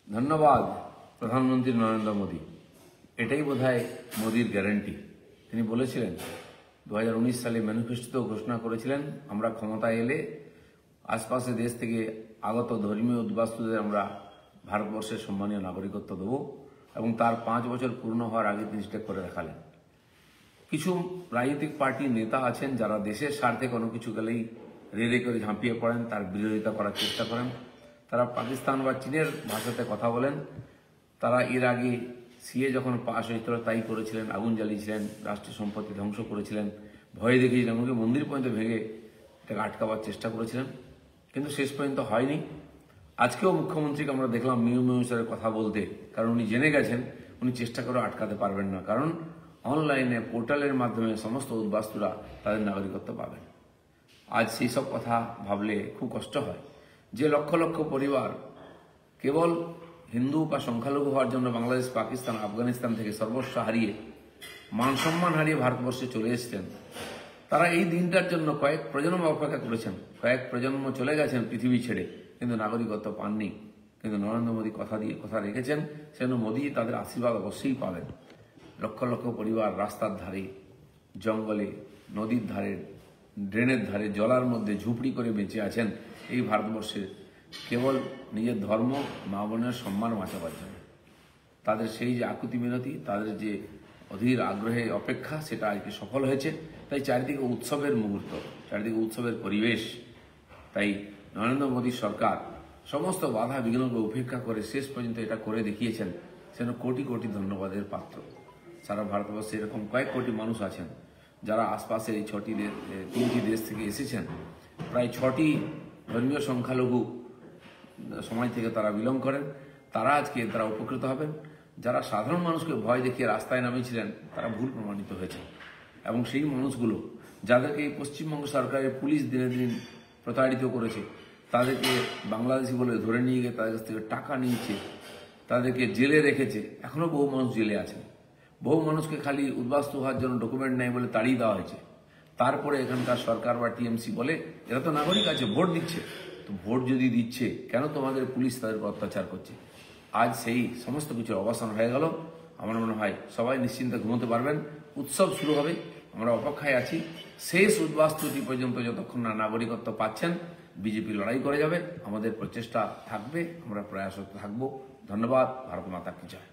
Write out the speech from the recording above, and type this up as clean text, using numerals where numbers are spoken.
ধন্যবাদ প্রধানমন্ত্রী নরেন্দ্র মোদী। এটাই বোধহয় মোদীর গ্যারান্টি। তিনি বলেছিলেন 2019 সালে ম্যানিফেস্টোতেও ঘোষণা করেছিলেন, আমরা ক্ষমতায় এলে আশপাশের দেশ থেকে আগত ধর্মীয় উদ্বাস্তুদের আমরা ভারতবর্ষের সম্মানীয় নাগরিকত্ব দেব, এবং তার 5 বছর পূর্ণ হওয়ার আগে তিনি সেটা করে দেখালেন। কিছু রাজনৈতিক পার্টির নেতা আছেন যারা দেশের স্বার্থে কোনো কিছু গেলেই রেলে করে ঝাঁপিয়ে পড়েন, তার বিরোধিতা করার চেষ্টা করেন। তারা পাকিস্তান বা চীনের ভাষাতে কথা বলেন। তারা এর আগে সিএ যখন পাশ হয়েছিল তাই করেছিলেন, আগুন জ্বালিয়েছিলেন, রাষ্ট্রীয় সম্পত্তি ধ্বংস করেছিলেন, ভয়ে দেখিয়েছিলেন, এমনকি মন্দির পর্যন্ত ভেঙে এটাকে আটকাবার চেষ্টা করেছিলেন, কিন্তু শেষ পর্যন্ত হয়নি। আজকেও মুখ্যমন্ত্রীকে আমরা দেখলাম নিয়ম অনুসারে কথা বলতে, কারণ উনি জেনে গেছেন উনি চেষ্টা করে আটকাতে পারবেন না, কারণ অনলাইনে পোর্টালের মাধ্যমে সমস্ত উদ্বাস্তুরা তাদের নাগরিকত্ব পাবেন। আজ সেই সব কথা ভাবলে খুব কষ্ট হয় যে লক্ষ লক্ষ পরিবার কেবল হিন্দু বা সংখ্যালঘু হওয়ার জন্য বাংলাদেশ, পাকিস্তান, আফগানিস্তান থেকে সর্বস্ব হারিয়ে, মান সম্মান হারিয়ে ভারতবর্ষে চলে এসেছেন। তারা এই দিনটার জন্য কয়েক প্রজন্ম অপেক্ষা করেছেন, কয়েক প্রজন্ম চলে গেছেন পৃথিবী ছেড়ে, কিন্তু নাগরিকত্ব পাননি। কিন্তু নরেন্দ্র মোদী কথা রেখেছেন, সেজন্য মোদী তাদের আশীর্বাদ অবশ্যই পাবেন। লক্ষ লক্ষ পরিবার রাস্তার ধারে, জঙ্গলে, নদীর ধারে, ড্রেনের ধারে, জলার মধ্যে ঝুপড়ি করে বেঁচে আছেন এই ভারতবর্ষে কেবল নিজের ধর্ম, মা বোনের সম্মান বাঁচাবার জন্য। তাদের সেই যে আকুতি মিনতি, তাদের যে অধীর আগ্রহে অপেক্ষা, সেটা আজকে সফল হয়েছে। তাই চারিদিকে উৎসবের মুহূর্ত, চারিদিকে উৎসবের পরিবেশ। তাই নরেন্দ্র মোদী সরকার সমস্ত বাধা বিঘ্নকে উপেক্ষা করে শেষ পর্যন্ত এটা করে দেখিয়েছেন, সেজন্য কোটি কোটি ধন্যবাদের পাত্র। সারা ভারতবর্ষে এরকম কয়েক কোটি মানুষ আছেন যারা আশপাশের এই 3টি দেশ থেকে এসেছেন। প্রায় 6টি ধর্মীয় সংখ্যালঘু সমাজ থেকে তারা বিলং করেন। তারা আজকে তারা উপকৃত হবেন। যারা সাধারণ মানুষকে ভয় দেখিয়ে রাস্তায় নামিয়েছিলেন তারা ভুল প্রমাণিত হয়েছে, এবং সেই মানুষগুলো যাদেরকে এই পশ্চিমবঙ্গ সরকারের পুলিশ দিনে দিন প্রতারিত করেছে, তাদেরকে বাংলাদেশি বলে ধরে নিয়ে গিয়ে তাদের কাছ থেকে টাকা নিয়েছে, তাদেরকে জেলে রেখেছে। এখনও বহু মানুষ জেলে আছেন। বহু মানুষকে খালি উদ্বাস্তু হওয়ার জন্য ডকুমেন্ট নেই বলে তাড়িয়ে দেওয়া হয়েছে। তারপরে এখানকার সরকার বা টিএমসি বলে এরা তো নাগরিক আছে, ভোট দিচ্ছে। তো ভোট যদি দিচ্ছে, কেন তোমাদের পুলিশ তাদের অত্যাচার করছে? আজ সেই সমস্ত কিছুর অবসান হয়ে গেল। আমার মনে হয় সবাই নিশ্চিন্তে ঘুমোতে পারবেন। উৎসব শুরু হবে, আমরা অপেক্ষায় আছি। শেষ উদ্বাস্তুটি পর্যন্ত যতক্ষণ না নাগরিকত্ব পাচ্ছেন, বিজেপি লড়াই করে যাবে। আমাদের প্রচেষ্টা থাকবে, আমরা প্রয়াসরত থাকবো। ধন্যবাদ। ভারত মাতা কি জয়।